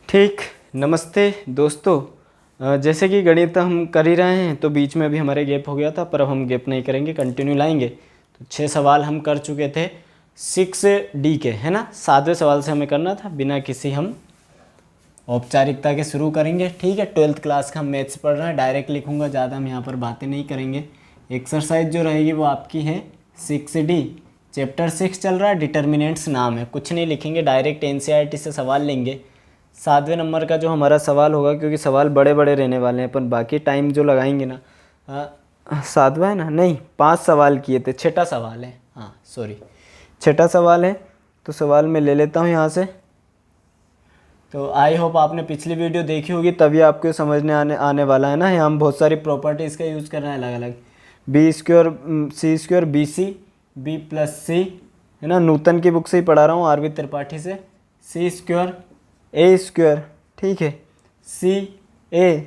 ठीक। नमस्ते दोस्तों। जैसे कि गणित हम कर ही रहे हैं तो बीच में अभी हमारे गैप हो गया था, पर अब हम गैप नहीं करेंगे, कंटिन्यू लाएंगे। तो 6 सवाल हम कर चुके थे 6D के, है ना। 7वें सवाल से हमें करना था, बिना किसी हम औपचारिकता के शुरू करेंगे। ठीक है, 12th क्लास का हम मैथ्स पढ़ रहे हैं, डायरेक्ट लिखूंगा, ज़्यादा हम यहाँ पर बातें नहीं करेंगे। एक्सरसाइज जो रहेगी वो आपकी है 6D, चैप्टर 6 चल रहा है, डिटर्मिनेंट्स नाम है। कुछ नहीं लिखेंगे, डायरेक्ट NCERT से सवाल लेंगे। 7वें नंबर का जो हमारा सवाल होगा, क्योंकि सवाल बड़े बड़े रहने वाले हैं, अपन बाकी टाइम जो लगाएंगे ना, 7वां है ना, नहीं 5 सवाल किए थे, 6ठा सवाल है, हाँ सॉरी 6ठा सवाल है। तो सवाल मैं ले लेता हूँ यहाँ से। तो आई होप आपने पिछली वीडियो देखी होगी, तभी आपको समझने आने वाला है ना। यहाँ हम बहुत सारी प्रॉपर्टीज़ का यूज़ कर रहे हैं अलग अलग, B² C² BC B+C, है ना। नूतन की बुक से ही पढ़ा रहा हूँ, RV त्रिपाठी से। C² A², ठीक है, CA,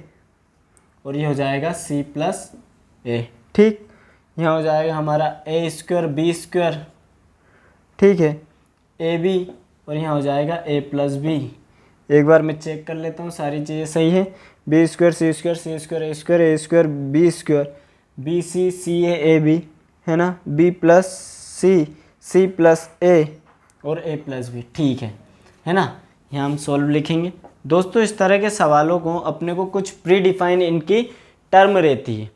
और ये हो जाएगा C+A, ठीक। यहाँ हो जाएगा हमारा A² B², ठीक है, AB, और यहाँ हो जाएगा A+B। एक बार मैं चेक कर लेता हूँ सारी चीज़ें सही है। B² C² C² A² B² BC CA AB, है ना, B+C C+A और A+B, ठीक है ना। यहाँ हम सॉल्व लिखेंगे। दोस्तों इस तरह के सवालों को अपने को कुछ प्री डिफाइन इनकी टर्म रहती है,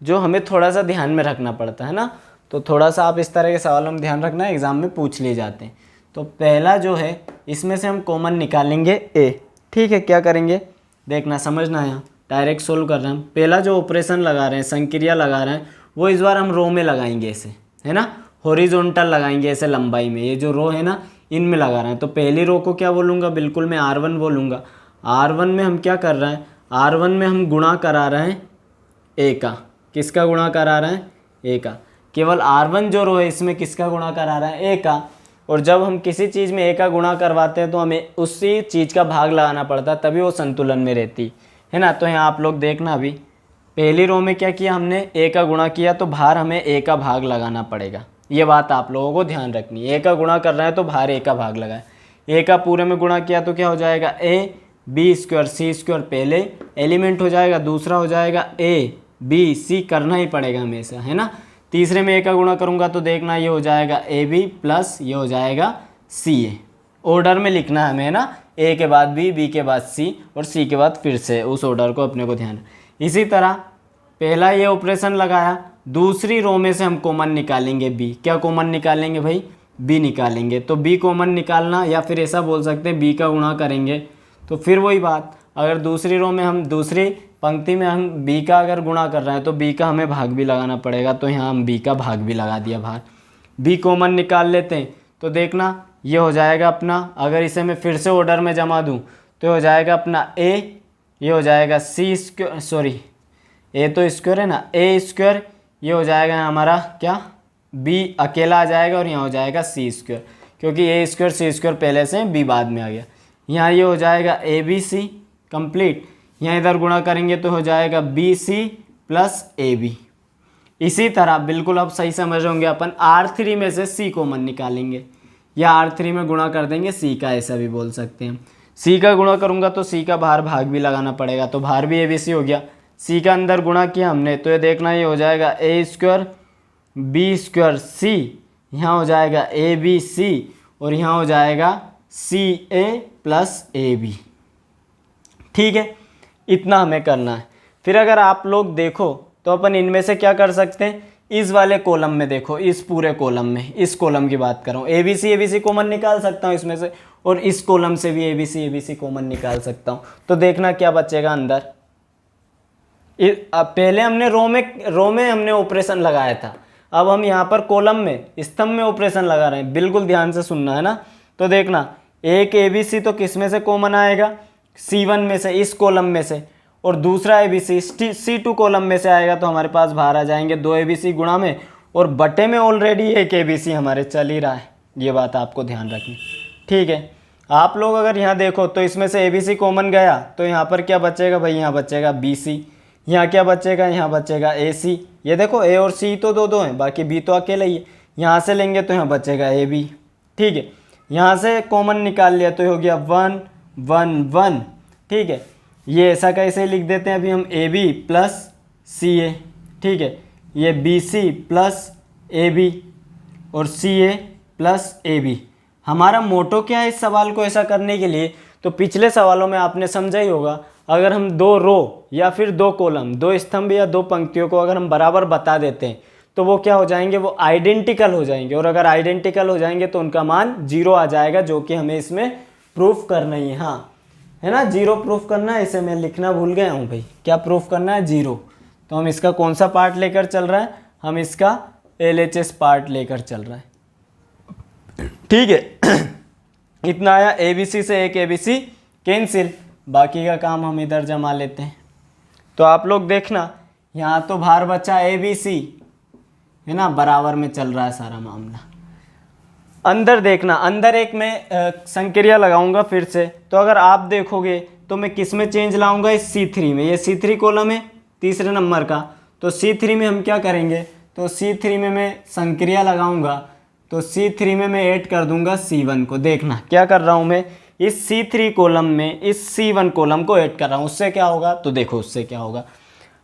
जो हमें थोड़ा सा ध्यान में रखना पड़ता है ना। तो थोड़ा सा आप इस तरह के सवालों में ध्यान रखना, एग्जाम में पूछ लिए जाते हैं। तो पहला जो है, इसमें से हम कॉमन निकालेंगे A, ठीक है। क्या करेंगे देखना, समझना है, यहाँ डायरेक्ट सोल्व कर रहे हैं हम। पहला जो ऑपरेशन लगा रहे हैं, संक्रिया लगा रहे हैं, वो इस बार हम रो में लगाएंगे ऐसे, है ना, हॉरिजॉन्टल लगाएंगे ऐसे लंबाई में। ये जो रो है ना, इनमें लगा रहे हैं। तो पहली रो को क्या बोलूँगा, बिल्कुल मैं R1 बोलूँगा। R1 में हम क्या कर रहे हैं, R1 में हम गुणा करा रहे हैं A का। किसका गुणा करा रहे हैं, A का। केवल R1 जो रो है इसमें किसका गुणा करा रहा है, A का। और जब हम किसी चीज़ में A का गुणा करवाते हैं तो हमें उसी चीज़ का भाग लगाना पड़ता है, तभी वो संतुलन में रहती है ना। तो यहाँ आप लोग देखना, अभी पहली रो में क्या किया हमने, A का गुणा किया, तो बाहर हमें A का भाग लगाना पड़ेगा। ये बात आप लोगों को ध्यान रखनी है। A का गुणा कर रहे हैं तो बाहर A का भाग लगाए। A का पूरे में गुणा किया तो क्या हो जाएगा, A B² C² पहले एलिमेंट हो जाएगा, दूसरा हो जाएगा A B C, करना ही पड़ेगा हमेशा, है ना। तीसरे में A का गुणा करूँगा तो देखना, ये हो जाएगा AB प्लस ये हो जाएगा CA। ऑर्डर में लिखना है हमें, है ना, A के बाद B, B के बाद C और C के बाद फिर से उस ऑर्डर को अपने को ध्यान। इसी तरह पहला ये ऑपरेशन लगाया, दूसरी रो में से हम कॉमन निकालेंगे B। क्या कॉमन निकालेंगे भाई, B निकालेंगे। तो B कॉमन निकालना, या फिर ऐसा बोल सकते हैं B का गुणा करेंगे। तो फिर वही बात, अगर दूसरी रो में हम, दूसरी पंक्ति में हम B का अगर गुणा कर रहे हैं तो B का हमें भाग भी लगाना पड़ेगा। तो यहाँ हम B का भाग भी लगा दिया बाहर। B कॉमन निकाल लेते हैं तो देखना, ये हो जाएगा अपना, अगर इसे मैं फिर से ऑर्डर में जमा दूँ तो हो जाएगा अपना A, ये हो जाएगा C², सॉरी A तो स्क्वायर है ना, A², ये हो जाएगा हमारा क्या, B अकेला आ जाएगा, और यहाँ हो जाएगा C², क्योंकि A² C² पहले से B बाद में आ गया। यहाँ ये हो जाएगा ABC कंप्लीट। यहाँ इधर गुणा करेंगे तो हो जाएगा BC प्लस AB। इसी तरह बिल्कुल अब सही समझ होंगे, अपन R3 में से C कॉमन निकालेंगे, या R3 में गुणा कर देंगे C का, ऐसा भी बोल सकते हैं। C का गुणा करूँगा तो C का बाहर भाग भी लगाना पड़ेगा, तो बाहर भी ABC हो गया। C का अंदर गुणा किया हमने तो ये देखना, ये हो जाएगा A² B² C, यहाँ हो जाएगा ABC, और यहाँ हो जाएगा CA प्लस AB, ठीक है। इतना हमें करना है। फिर अगर आप लोग देखो तो अपन इनमें से क्या कर सकते हैं, इस वाले कॉलम में देखो, इस पूरे कॉलम में, इस कॉलम की बात कर रहा हूँ, ABC कॉमन निकाल सकता हूँ इसमें से, और इस कॉलम से भी ABC कॉमन निकाल सकता हूँ। तो देखना क्या बचेगा अंदर। पहले हमने रो में हमने ऑपरेशन लगाया था, अब हम यहाँ पर कॉलम में, स्तंभ में ऑपरेशन लगा रहे हैं। बिल्कुल ध्यान से सुनना है ना। तो देखना, एक ABC तो किस में से कॉमन आएगा, C1 में से, इस कॉलम में से, और दूसरा ABC C2 कॉलम में से आएगा। तो हमारे पास बाहर आ जाएंगे 2 ABC गुणा में, और बटे में ऑलरेडी एक ABC हमारे चल ही रहा है। ये बात आपको ध्यान रखनी, ठीक है। आप लोग अगर यहाँ देखो तो इसमें से ABC कॉमन गया तो यहाँ पर क्या बचेगा भाई, यहाँ बचेगा BC। यहाँ क्या बचेगा, यहाँ बचेगा AC। ये देखो A और C तो दो हैं, बाकी B तो अकेला ही है। यहाँ से लेंगे तो यहाँ बचेगा AB, ठीक है। यहाँ से कॉमन निकाल लिया तो हो गया 1 1 1। ठीक है, ये ऐसा कैसे लिख देते हैं अभी हम, ए बी प्लस सी ए। ठीक है, ये B C plus A B और C A plus A B. हमारा मोटो क्या है इस सवाल को ऐसा करने के लिए, तो पिछले सवालों में आपने समझा ही होगा, अगर हम दो रो या फिर दो कॉलम, दो स्तंभ या दो पंक्तियों को अगर हम बराबर बता देते हैं तो वो क्या हो जाएंगे, वो आइडेंटिकल हो जाएंगे। और अगर आइडेंटिकल हो जाएंगे तो उनका मान 0 आ जाएगा, जो कि हमें इसमें प्रूफ करना ही है। हाँ है ना, 0 प्रूफ करना है। इसे मैं लिखना भूल गया हूँ भाई, क्या प्रूफ करना है, 0। तो हम इसका कौन सा पार्ट लेकर चल रहा है, हम इसका LHS पार्ट लेकर चल रहा है। ठीक है इतना आया, ABC से एक ABC कैंसिल, बाकी का काम हम इधर जमा लेते हैं। तो आप लोग देखना, यहाँ तो भार बचा ABC है ना, बराबर में चल रहा है सारा मामला। अंदर देखना, अंदर एक मैं संक्रिया लगाऊंगा फिर से। तो अगर आप देखोगे तो मैं किस में चेंज लाऊंगा, इस C3 में। ये C3 कॉलम है तीसरे नंबर का, तो C3 में हम क्या करेंगे, तो C3 में मैं संक्रिया लगाऊंगा, तो C3 में मैं ऐड कर दूंगा C1 को। देखना क्या कर रहा हूं मैं, इस C3 कॉलम में इस C1 कॉलम को ऐड कर रहा हूं। उससे क्या होगा, तो देखो उससे क्या होगा,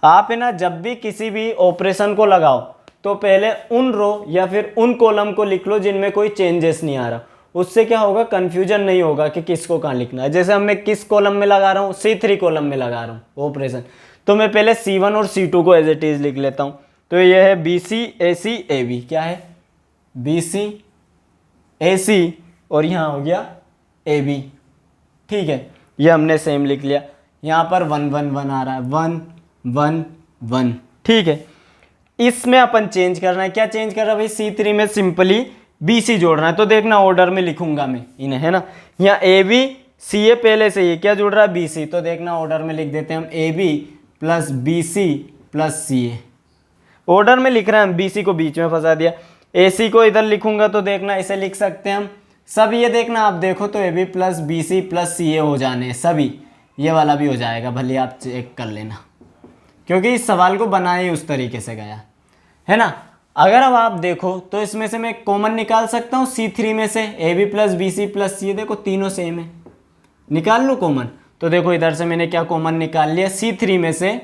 आप है ना जब भी किसी भी ऑपरेशन को लगाओ तो पहले उन रो या फिर उन कॉलम को लिख लो जिनमें कोई चेंजेस नहीं आ रहा। उससे क्या होगा, कन्फ्यूजन नहीं होगा कि किसको कहाँ लिखना है। जैसे अब मैं किस कॉलम में लगा रहा हूँ, C3 कॉलम में लगा रहा हूँ ऑपरेशन, तो मैं पहले C1 और C2 को एज इट इज लिख लेता हूँ। तो यह है BC AC AB, क्या है BC AC और यहाँ हो गया AB। ठीक है, ये हमने सेम लिख लिया। यहाँ पर 1 1 1 आ रहा है, 1 1 1। ठीक है, इसमें अपन चेंज करना है, क्या चेंज कर रहा है भाई, C3 में सिंपली BC जोड़ना है। तो देखना ऑर्डर में लिखूंगा मैं इन्हें, है ना, यहाँ AB CA पहले से, ये क्या जुड़ रहा है BC, तो देखना ऑर्डर में लिख देते हैं हम, AB plus BC plus CA। Order में लिख रहे हैं हम, BC को बीच में फंसा दिया। AC को इधर लिखूंगा तो देखना इसे लिख सकते हैं हम सब, ये देखना आप देखो तो AB plus BC plus CA हो जाने हैं सभी, ये वाला भी हो जाएगा, भले आप चेक कर लेना, क्योंकि इस सवाल को बनाया ही उस तरीके से गया है ना। अगर अब आप देखो तो इसमें से मैं कॉमन निकाल सकता हूँ C3 में से, AB plus BC plus CA, देखो तीनों सेम है, निकाल लो कॉमन। तो देखो इधर से मैंने क्या कॉमन निकाल लिया, C3 में से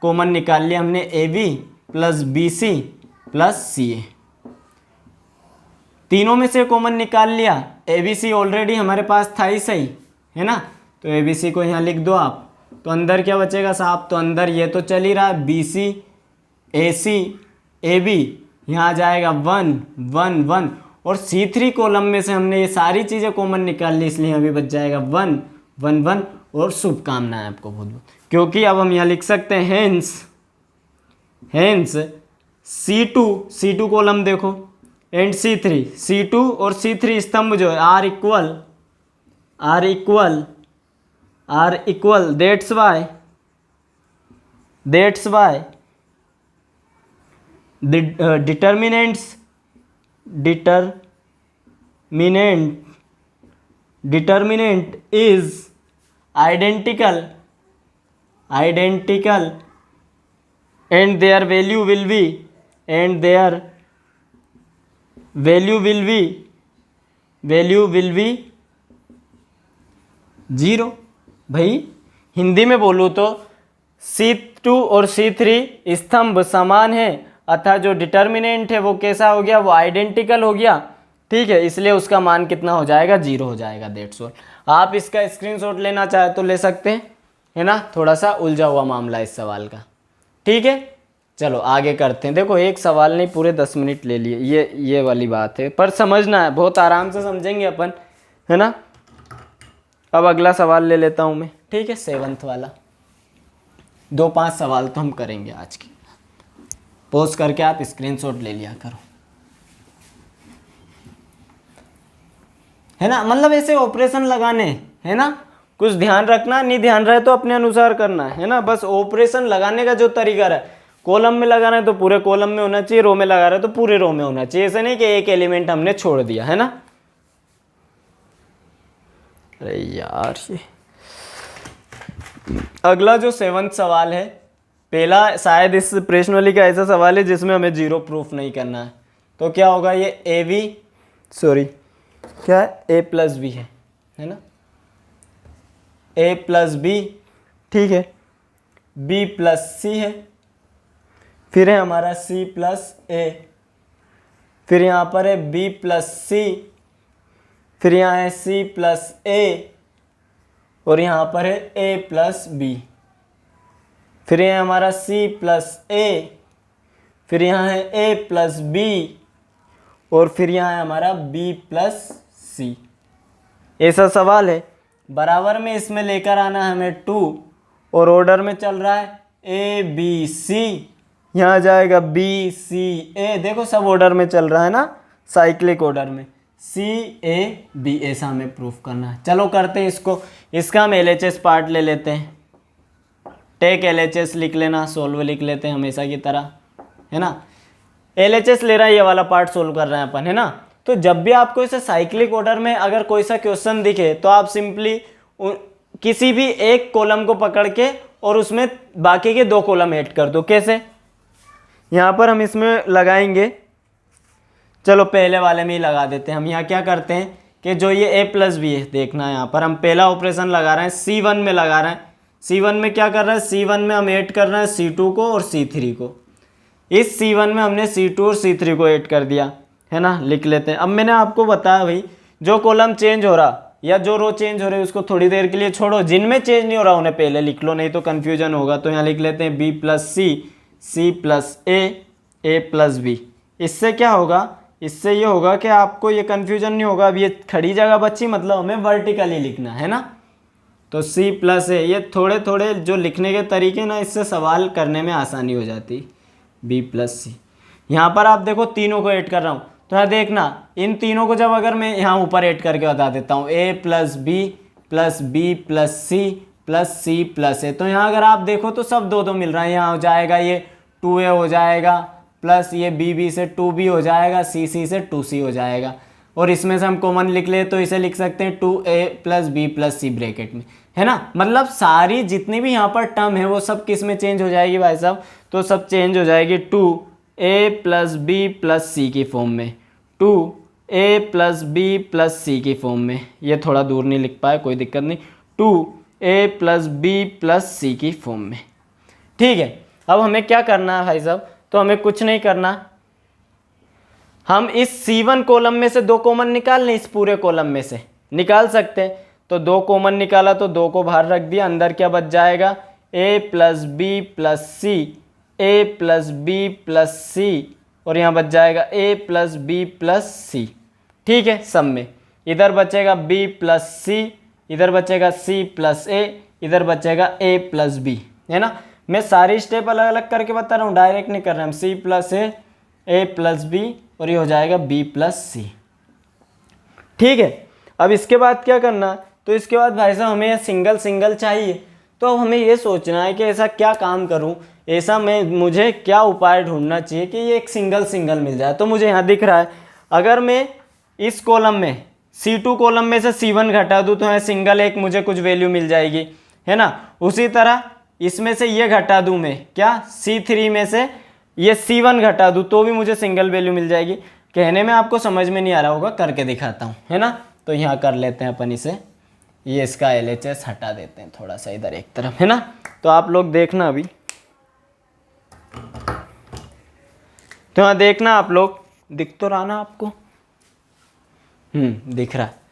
कॉमन निकाल लिया हमने AB plus BC plus CA, तीनों में से कॉमन निकाल लिया। ABC ऑलरेडी हमारे पास था ही सही, है ना, तो ABC को यहाँ लिख दो आप। तो अंदर क्या बचेगा साहब, तो अंदर ये तो चल ही रहा है BC AC AB, यहाँ जाएगा 1 1 1 और C3 कॉलम में से हमने ये सारी चीज़ें कॉमन निकाल ली, इसलिए अभी बच जाएगा 1 1 1 और शुभकामनाएं आपको बहुत बहुत, क्योंकि अब हम यहाँ लिख सकते हैं हेंस C2 कॉलम देखो एंड C3 और C3 स्तंभ जो है R equal that's why determinant is identical and their value will be 0। भाई हिंदी में बोलूँ तो C2 और C3 स्तंभ समान है, अतः जो डिटर्मिनेंट है वो कैसा हो गया, वो आइडेंटिकल हो गया। ठीक है, इसलिए उसका मान कितना हो जाएगा, 0 हो जाएगा, दैट्स ऑल। आप इसका स्क्रीनशॉट लेना चाहे तो ले सकते हैं, है ना, थोड़ा सा उलझा हुआ मामला इस सवाल का। ठीक है, चलो आगे करते हैं। देखो एक सवाल नहीं पूरे 10 मिनट ले लिए, ये वाली बात है, पर समझना है, बहुत आराम से समझेंगे अपन, है ना। अब अगला सवाल ले लेता हूँ मैं, ठीक है, 7th वाला। 2-5 सवाल तो हम करेंगे आज के, पोस्ट करके आप स्क्रीनशॉट ले लिया करो, है ना। मतलब ऐसे ऑपरेशन लगाने, है ना, कुछ ध्यान रखना, नहीं ध्यान रहे तो अपने अनुसार करना है ना। बस ऑपरेशन लगाने का जो तरीका है, कॉलम में लगाना है तो पूरे कॉलम में होना चाहिए, रो में लगा रहे तो पूरे रो में होना चाहिए, ऐसा नहीं कि एक एलिमेंट हमने छोड़ दिया, है ना। अरे यार, ये अगला जो 7th सवाल है, पहला शायद इस प्रश्नवली का ऐसा सवाल है जिसमें हमें 0 प्रूफ नहीं करना है। तो क्या होगा, ये क्या है, A प्लस B है ना, ए प्लस बी, ठीक है, बी प्लस सी है, फिर है हमारा सी प्लस ए, फिर यहाँ पर है बी प्लस सी, फिर यहाँ है सी प्लस ए, और यहाँ पर है ए प्लस बी, फिर यहाँ हमारा सी प्लस ए, फिर यहाँ है ए प्लस बी, और फिर यहाँ है हमारा बी प्लस सी। ऐसा सवाल है। बराबर में इसमें लेकर आना है हमें 2, और ऑर्डर में चल रहा है ए बी सी, यहाँ जाएगा बी सी ए, देखो सब ऑर्डर में चल रहा है ना, साइक्लिक ऑर्डर में, सी ए बी, ऐसा हमें प्रूफ करना है। चलो करते हैं इसको। इसका हम LHS पार्ट ले लेते हैं, टेक LHS लिख लेना, सोल्व लिख लेते हैं हमेशा की तरह, है ना। LHS ले रहा है, ये वाला पार्ट सोल्व कर रहे हैं अपन, है ना। तो जब भी आपको इसे साइक्लिक ऑर्डर में अगर कोई सा क्वेश्चन दिखे तो आप सिंपली किसी भी एक कॉलम को पकड़ के और उसमें बाकी के 2 कॉलम ऐड कर दो। कैसे? यहाँ पर हम इसमें लगाएंगे, चलो पहले वाले में ही लगा देते हैं हम। यहाँ क्या करते हैं कि जो ये a प्लस बी है, देखना है यहाँ पर हम पहला ऑपरेशन लगा रहे हैं, C1 में लगा रहे हैं। C1 में क्या कर रहे हैं, C1 में हम ऐड कर रहे हैं C2 को और C3 को। इस C1 में हमने C2 और C3 को ऐड कर दिया, है ना। लिख लेते हैं। अब मैंने आपको बताया भाई, जो कॉलम चेंज हो रहा या जो रो चेंज हो रही है उसको थोड़ी देर के लिए छोड़ो, जिनमें चेंज नहीं हो रहा उन्हें पहले लिख लो, नहीं तो कन्फ्यूजन होगा। तो यहाँ लिख लेते हैं बी प्लस सी, सी प्लस ए प्लस बी। इससे क्या होगा, इससे ये होगा कि आपको ये कन्फ्यूजन नहीं होगा। अब ये खड़ी जगह बची, मतलब हमें वर्टिकली लिखना है ना। तो सी प्लस ए, ये थोड़े थोड़े जो लिखने के तरीके ना, इससे सवाल करने में आसानी हो जाती। बी प्लस सी, यहाँ पर आप देखो तीनों को ऐड कर रहा हूँ, तो यहाँ देखना इन तीनों को जब अगर मैं यहाँ ऊपर ऐड करके बता देता हूँ, A plus B plus C plus A, तो यहाँ अगर आप देखो तो सब 2 2 मिल रहा है। यहाँ हो जाएगा ये 2a हो जाएगा, प्लस ये बी से 2b हो जाएगा, सी से 2c हो जाएगा। और इसमें से हम कॉमन लिख ले तो इसे लिख सकते हैं 2a प्लस बी प्लस सी ब्रैकेट में, है ना। मतलब सारी जितनी भी यहाँ पर टर्म है वो सब किस में चेंज हो जाएगी भाई साहब, तो सब चेंज हो जाएगी 2a प्लस बी प्लस सी की फॉर्म में, 2a प्लस बी प्लस सी की फॉर्म में। ये थोड़ा दूर नहीं लिख पाए, कोई दिक्कत नहीं, 2a प्लस बी प्लस सी की फॉर्म में। ठीक है, अब हमें क्या करना है भाई साहब, तो हमें कुछ नहीं करना, हम इस C1 कॉलम में से 2 कॉमन निकाल लें, इस पूरे कॉलम में से निकाल सकते हैं। तो 2 कॉमन निकाला तो 2 को बाहर रख दिया, अंदर क्या बच जाएगा, a plus B plus C, A plus B plus C, और यहाँ बच जाएगा a plus B plus C. ठीक है, सब में इधर बचेगा b प्लस सी, इधर बचेगा c प्लस ए, इधर बचेगा a प्लस बी, है ना। मैं सारी स्टेप अलग अलग करके बता रहा हूँ, डायरेक्ट नहीं कर रहे हम। c प्लस ए प्लस बी, और ये हो जाएगा b प्लस सी। ठीक है, अब इसके बाद क्या करना, तो इसके बाद भाई साहब हमें सिंगल सिंगल चाहिए। तो अब हमें ये सोचना है कि ऐसा क्या काम करूं, ऐसा मुझे क्या उपाय ढूंढना चाहिए कि ये एक सिंगल सिंगल मिल जाए। तो मुझे यहाँ दिख रहा है, अगर मैं इस कॉलम में C2 कॉलम में से C1 घटा दूँ तो यहाँ सिंगल एक मुझे कुछ वैल्यू मिल जाएगी, है ना। उसी तरह इसमें से ये घटा दूँ मैं, क्या C3 में से ये C1 घटा दूँ तो भी मुझे सिंगल वैल्यू मिल जाएगी। कहने में आपको समझ में नहीं आ रहा होगा, करके दिखाता हूँ, है ना। तो यहाँ कर लेते हैं अपन इसे, ये इसका LHS हटा देते हैं थोड़ा सा इधर एक तरफ, है ना। तो आप लोग देखना अभी, तो यहाँ देखना आप लोग, दिख तो रहा ना आपको, दिख रहा है।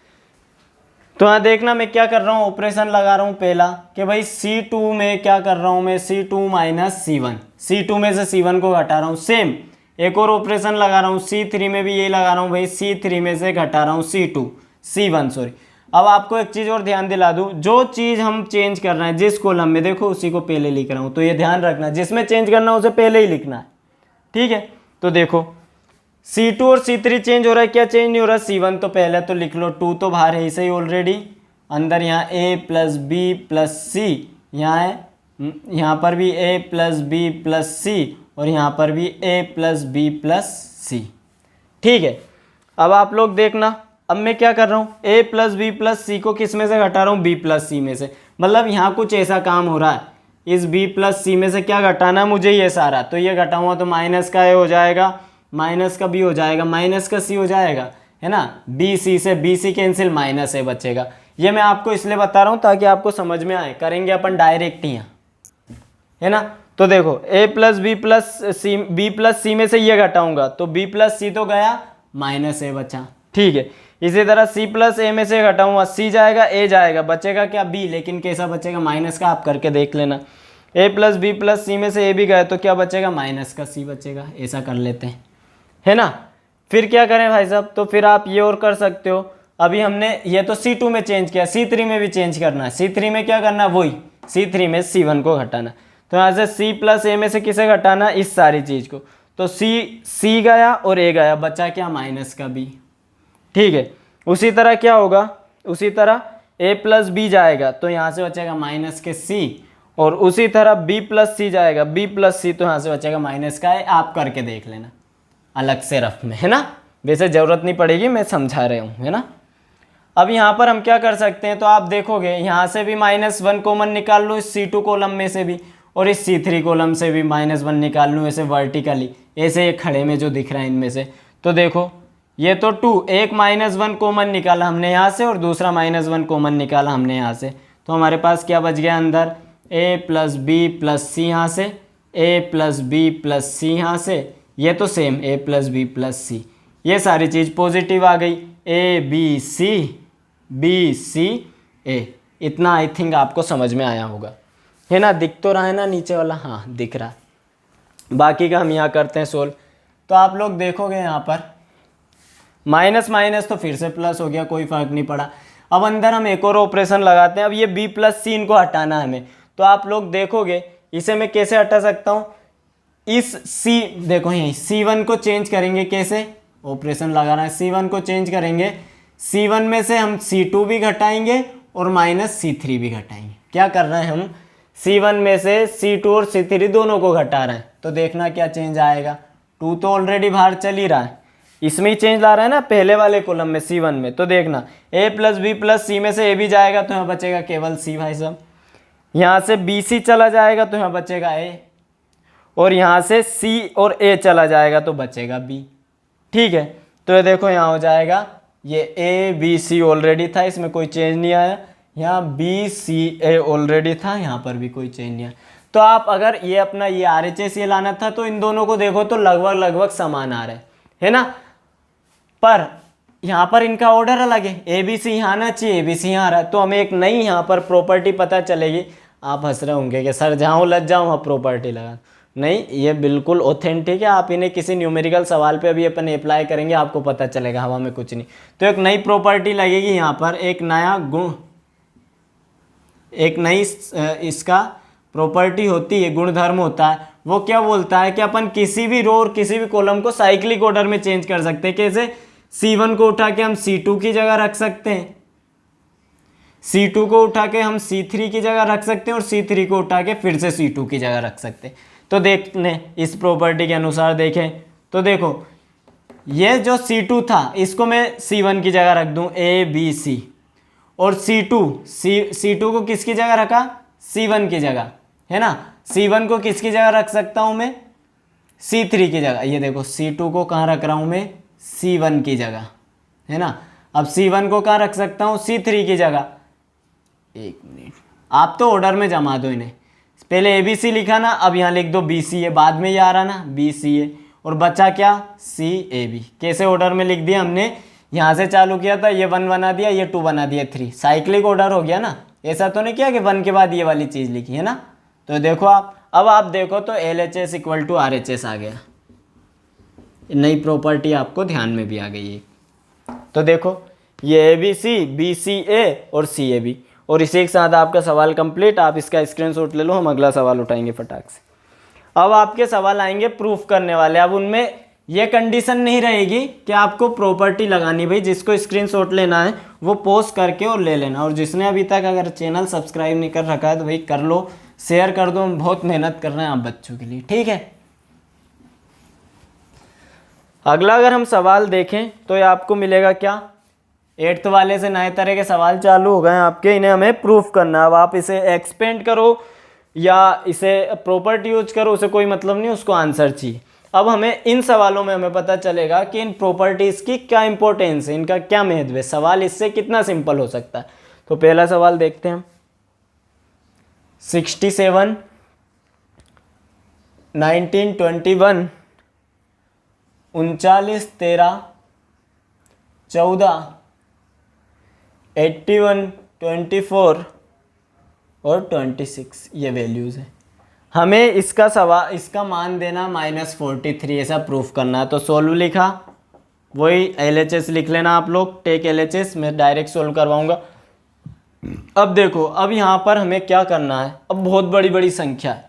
तो यहाँ देखना मैं क्या कर रहा हूँ, ऑपरेशन लगा रहा हूँ पहला कि भाई C2 में क्या कर रहा हूँ मैं, C2 माइनस C1, C2 में से C1 को घटा रहा हूँ। सेम एक और ऑपरेशन लगा रहा हूँ C3 में भी यही लगा रहा हूँ भाई, C3 में से घटा रहा हूँ C1 सॉरी। अब आपको एक चीज़ और ध्यान दिला दूँ, जो चीज़ हम चेंज कर रहे हैं जिस कॉलम में, देखो उसी को पहले लिख रहा हूँ। तो ये ध्यान रखना, जिसमें चेंज करना है उसे पहले ही लिखना है, ठीक है। तो देखो C2 और C3 चेंज हो रहा है, क्या चेंज नहीं हो रहा, C1 तो पहले तो लिख लो, 2 तो बाहर है इसे ही ऑलरेडी, अंदर यहाँ a plus B plus C, यहाँ है यहाँ पर भी a plus B plus C, और यहाँ पर भी a plus B plus C. ठीक है, अब आप लोग देखना, अब मैं क्या कर रहा हूँ, a प्लस बी प्लस सी को किस में से घटा रहा हूँ, b प्लस सी में से। मतलब यहाँ कुछ ऐसा काम हो रहा है, इस b प्लस सी में से क्या घटाना है मुझे, ये सारा। तो ये घटाऊंगा तो माइनस का a हो जाएगा, माइनस का b हो जाएगा, माइनस का c हो जाएगा, है ना। बी सी से B C cancel, minus a बचेगा। ये मैं आपको इसलिए बता रहा हूँ ताकि आपको समझ में आए। करेंगे अपन डायरेक्ट ही, है ना। तो देखो a plus B plus C, B plus C में से ये घटाऊंगा तो b प्लस सी तो गया, माइनस a बचा। ठीक है, इसी तरह c प्लस a में से घटाऊंगा, c जाएगा a जाएगा, बचेगा क्या b, लेकिन कैसा बचेगा, माइनस का। आप करके देख लेना। a plus B plus C में से a भी गए तो क्या बचेगा, माइनस का c बचेगा। ऐसा कर लेते हैं, है ना। फिर क्या करें भाई साहब, तो फिर आप ये और कर सकते हो। अभी हमने ये तो C2 में चेंज किया, C3 में भी चेंज करना है। C3 में क्या करना है, वही C3 में C1 को घटाना। तो यहाँ से C प्लस ए में से किसे घटाना, इस सारी चीज़ को। तो C गया और A गया, बचा क्या, माइनस का B। ठीक है, उसी तरह क्या होगा, उसी तरह A प्लस बी जाएगा तो यहाँ से बचेगा माइनस के C, और उसी तरह B प्लस सी जाएगा, B प्लस सी तो यहाँ से बचेगा माइनस का A। आप करके देख लेना अलग से रफ में, है ना। वैसे ज़रूरत नहीं पड़ेगी, मैं समझा रहा हूँ, है ना। अब यहाँ पर हम क्या कर सकते हैं, तो आप देखोगे यहाँ से भी -1 कॉमन निकाल लो इस C2 कॉलम में से भी, और इस C3 कॉलम से भी -1 निकाल लूँ ऐसे वर्टिकली, ऐसे खड़े में जो दिख रहा है इनमें से। तो देखो ये तो 2, एक -1 कॉमन निकाला हमने यहाँ से और दूसरा -1 कॉमन निकाला हमने यहाँ से। तो हमारे पास क्या बच गया अंदर, a plus B plus C यहाँ से, a plus B plus C यहाँ से, ये तो same a plus B plus C, ये सारी चीज़ पॉजिटिव आ गई, a b c a। इतना आई थिंक आपको समझ में आया होगा, है ना। दिख तो रहा है ना नीचे वाला, हाँ दिख रहा है। बाकी का हम यहाँ करते हैं सोल्व। तो आप लोग देखोगे यहाँ पर माइनस माइनस तो फिर से प्लस हो गया, कोई फर्क नहीं पड़ा। अब अंदर हम एक और ऑपरेशन लगाते हैं। अब ये b प्लस सी इनको हटाना है हमें। तो आप लोग देखोगे इसे मैं कैसे हटा सकता हूँ, इस C, देखो यहीं C1 को चेंज करेंगे, कैसे ऑपरेशन लगाना है, C1 को चेंज करेंगे, C1 में से हम C2 भी घटाएंगे और -C3 भी घटाएंगे। क्या कर रहे हैं हम, C1 में से C2 और C3 दोनों को घटा रहे हैं। तो देखना क्या चेंज आएगा, 2 तो ऑलरेडी बाहर चल ही रहा है, इसमें ही चेंज ला रहा है ना पहले वाले कॉलम में C1 में। तो देखना a plus B plus C में से a भी जाएगा तो यहाँ बचेगा केवल C भाई साहब। यहाँ से BC चला जाएगा तो यहाँ बचेगा A, और यहाँ से C और A चला जाएगा तो बचेगा B। ठीक है, तो ये देखो यहाँ हो जाएगा, ये A B C ऑलरेडी था, इसमें कोई चेंज नहीं आया। यहाँ B C A ऑलरेडी था, यहाँ पर भी कोई चेंज नहीं आया। तो आप अगर ये अपना ये RHS ये लाना था तो इन दोनों को देखो तो लगभग समान आ रहे हैं, है ना। पर यहाँ पर इनका ऑर्डर अलग है, ABC यहाँ आना चाहिए, ABC यहाँ आ रहा है। तो हमें एक नई यहाँ पर प्रॉपर्टी पता चलेगी। आप हंस रहे होंगे कि सर जहाँ उलझ जाऊँ वहाँ प्रॉपर्टी लगा, नहीं, ये बिल्कुल ऑथेंटिक है। आप इन्हें किसी न्यूमेरिकल सवाल पे अभी अपन अप्लाई करेंगे, आपको पता चलेगा, हवा में कुछ नहीं। तो एक नई प्रॉपर्टी लगेगी यहाँ पर, एक नया गुण, एक नई इसका प्रॉपर्टी होती है, गुणधर्म होता है। वो क्या बोलता है कि अपन किसी भी रो और किसी भी कॉलम को साइक्लिक ऑर्डर में चेंज कर सकते हैं। कैसे, C1 को उठा के हम C2 की जगह रख सकते हैं, C2 को उठा के हम C3 की जगह रख सकते हैं, और C3 को उठा के फिर से C2 की जगह रख सकते हैं। तो देखने इस प्रॉपर्टी के अनुसार देखें तो देखो ये जो C2 था इसको मैं C1 की जगह रख दूं, A B C, और C2 को किसकी जगह रखा, C1 की जगह, है ना। C1 को किसकी जगह रख सकता हूं मैं, C3 की जगह। ये देखो C2 को कहाँ रख रहा हूं मैं, C1 की जगह, है ना। अब C1 को कहाँ रख सकता हूँ, C3 की जगह। एक मिनट, आप तो ऑर्डर में जमा दो इन्हें, पहले ABC लिखा ना, अब यहाँ लिख दो BCA, बाद में ये आ रहा ना BCA, और बचा क्या, CAB। कैसे ऑर्डर में लिख दिया हमने, यहाँ से चालू किया था, ये 1 बना दिया, ये 2 बना दिया, 3, साइक्लिक ऑर्डर हो गया ना। ऐसा तो नहीं किया कि 1 के बाद ये वाली चीज़ लिखी, है ना। तो देखो अब आप देखो तो LHS इक्वल टू RHS आ गया, नई प्रॉपर्टी आपको ध्यान में भी आ गई है। तो देखो ये ABC BCA और CAB, और इसी के साथ आपका सवाल कंप्लीट। आप इसका स्क्रीनशॉट ले लो, हम अगला सवाल उठाएंगे फटाक से। अब आपके सवाल आएंगे प्रूफ करने वाले। अब उनमें ये कंडीशन नहीं रहेगी कि आपको प्रॉपर्टी लगानी, भाई जिसको स्क्रीनशॉट लेना है वो पोस्ट करके और ले लेना। और जिसने अभी तक अगर चैनल सब्सक्राइब नहीं कर रखा है तो भाई कर लो, शेयर कर दो, हम बहुत मेहनत कर रहे हैं आप बच्चों के लिए, ठीक है। अगला अगर हम सवाल देखें तो ये आपको मिलेगा क्या, 8th वाले से नए तरह के सवाल चालू हो गए हैं आपके, इन्हें हमें प्रूफ करना है। अब आप इसे एक्सपेंड करो या इसे प्रॉपर्टी यूज करो, उसे कोई मतलब नहीं, उसको आंसर चाहिए। अब हमें इन सवालों में हमें पता चलेगा कि इन प्रॉपर्टीज़ की क्या इंपॉर्टेंस है, इनका क्या महत्व है, सवाल इससे कितना सिंपल हो सकता है। तो पहला सवाल देखते हैं हम। 67, 1921, 39, 13, 14, 81, 24 और 26 ये वैल्यूज़ हैं। हमें इसका मान देना -43 ऐसा प्रूफ करना है। तो सोल्व लिखा, वही LHS लिख लेना आप लोग, टेक LHS, मैं डायरेक्ट सोल्व करवाऊंगा। अब देखो, अब यहाँ पर हमें क्या करना है, अब बहुत बड़ी बड़ी संख्या है।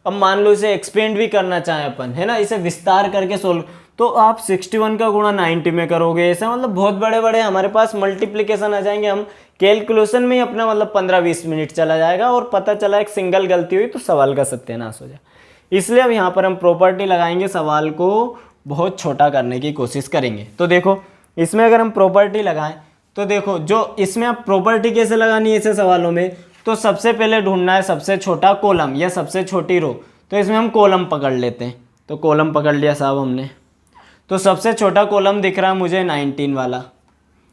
अब मान लो इसे एक्सपेंड भी करना चाहें अपन, है ना, इसे विस्तार करके सोल्व, तो आप 61 का गुणा 90 में करोगे, ऐसा मतलब बहुत बड़े बड़े हमारे पास मल्टीप्लिकेशन आ जाएंगे। हम कैलकुलेशन में ही अपना मतलब 15-20 मिनट चला जाएगा और पता चला एक सिंगल गलती हुई तो सवाल का सत्यानाश हो जाए। इसलिए अब यहाँ पर हम प्रॉपर्टी लगाएंगे, सवाल को बहुत छोटा करने की कोशिश करेंगे। तो देखो इसमें अगर हम प्रॉपर्टी लगाएं तो देखो, जो इसमें आप प्रॉपर्टी कैसे लगानी है ऐसे सवालों में, तो सबसे पहले ढूंढना है सबसे छोटा कॉलम या सबसे छोटी रो। तो इसमें हम कॉलम पकड़ लेते हैं, तो कॉलम पकड़ लिया साहब हमने। तो सबसे छोटा कॉलम दिख रहा है मुझे 19 वाला,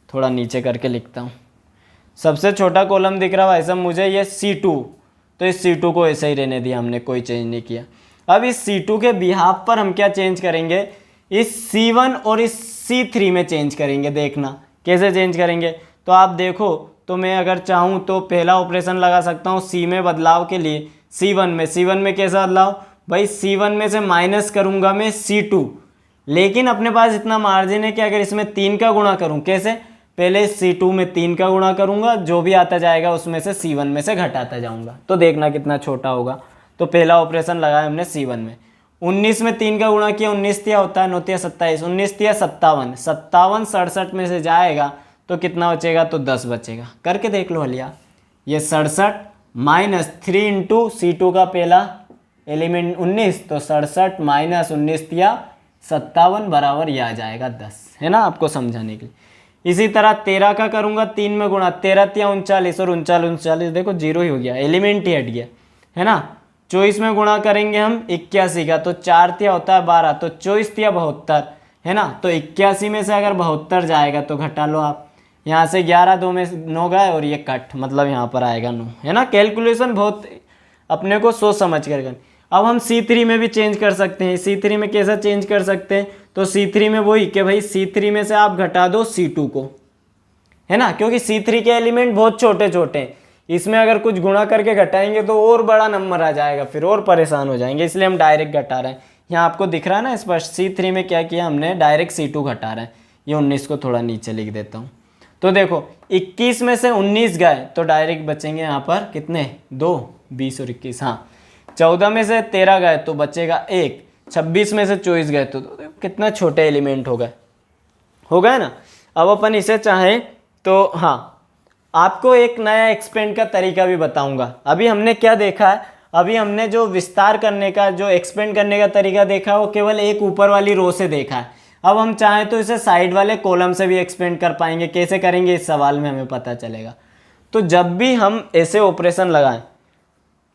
थोड़ा नीचे करके लिखता हूँ। सबसे छोटा कॉलम दिख रहा है भाई साहब मुझे ये C2, तो इस C2 को ऐसे ही रहने दिया हमने, कोई चेंज नहीं किया। अब इस C2 के बिहाफ पर हम क्या चेंज करेंगे, इस C1 और इस C3 में चेंज करेंगे। देखना कैसे चेंज करेंगे, तो आप देखो, तो मैं अगर चाहूँ तो पहला ऑपरेशन लगा सकता हूँ C में बदलाव के लिए, C1 में कैसा बदलाव भाई, C1 में से माइनस करूँगा मैं C2, लेकिन अपने पास इतना मार्जिन है कि अगर इसमें 3 का गुणा करूँ, कैसे, पहले C2 में 3 का गुणा करूँगा, जो भी आता जाएगा उसमें से C1 में से घटाता जाऊँगा, तो देखना कितना छोटा होगा। तो पहला ऑपरेशन लगाया हमने C1 में, 19 में 3 का गुणा किया, 19 तिया होता है 9 तिया 27, 19 तिया 57, 57 67 में से जाएगा तो कितना बचेगा, तो 10 बचेगा। करके देख लो हलिया, ये 67 माइनस 3 इंटू C2 का पहला एलिमेंट 19, तो 67 माइनस 19 तिया 57 बराबर ये आ जाएगा 10, है ना, आपको समझाने के लिए। इसी तरह 13 का करूँगा 3 में गुणा, 13 तिया 39 और 39 देखो जीरो ही हो गया, एलिमेंट ही हट गया, है ना। 24 में गुणा करेंगे हम 81 का, तो 4 तिया होता है 12, तो 24 तिया 72, है ना। तो 81 में से अगर 72 जाएगा तो घटा लो आप, यहाँ से 11 2 में 9 गए और ये कट, मतलब यहाँ पर आएगा 9, है ना। कैलकुलेशन बहुत अपने को सोच समझ कर करनी। अब हम C3 में भी चेंज कर सकते हैं। C3 में कैसा चेंज कर सकते हैं, तो C3 में वही कि भाई C3 में से आप घटा दो C2 को, है ना, क्योंकि C3 के एलिमेंट बहुत छोटे छोटे हैं, इसमें अगर कुछ गुणा करके घटाएंगे तो और बड़ा नंबर आ जाएगा, फिर और परेशान हो जाएंगे, इसलिए हम डायरेक्ट घटा रहे हैं। यहाँ आपको दिख रहा है ना स्पष्ट, C3 में क्या किया हमने, डायरेक्ट C2 घटा रहे हैं। ये 19 को थोड़ा नीचे लिख देता हूँ। तो देखो 21 में से 19 गए तो डायरेक्ट बचेंगे यहाँ पर कितने, 2, 20 और 21, हाँ। 14 में से 13 गए तो बचेगा 1, 26 में से 24 गए तो कितना छोटे एलिमेंट हो गए ना। अब अपन इसे चाहें तो हाँ, आपको एक नया एक्सपेंड का तरीका भी बताऊंगा। अभी हमने क्या देखा है, अभी हमने जो विस्तार करने का, जो एक्सपेंड करने का तरीका देखा है वो केवल एक ऊपर वाली रो से देखा है। अब हम चाहें तो इसे साइड वाले कॉलम से भी एक्सपेंड कर पाएंगे। कैसे करेंगे इस सवाल में हमें पता चलेगा। तो जब भी हम ऐसे ऑपरेशन लगाएं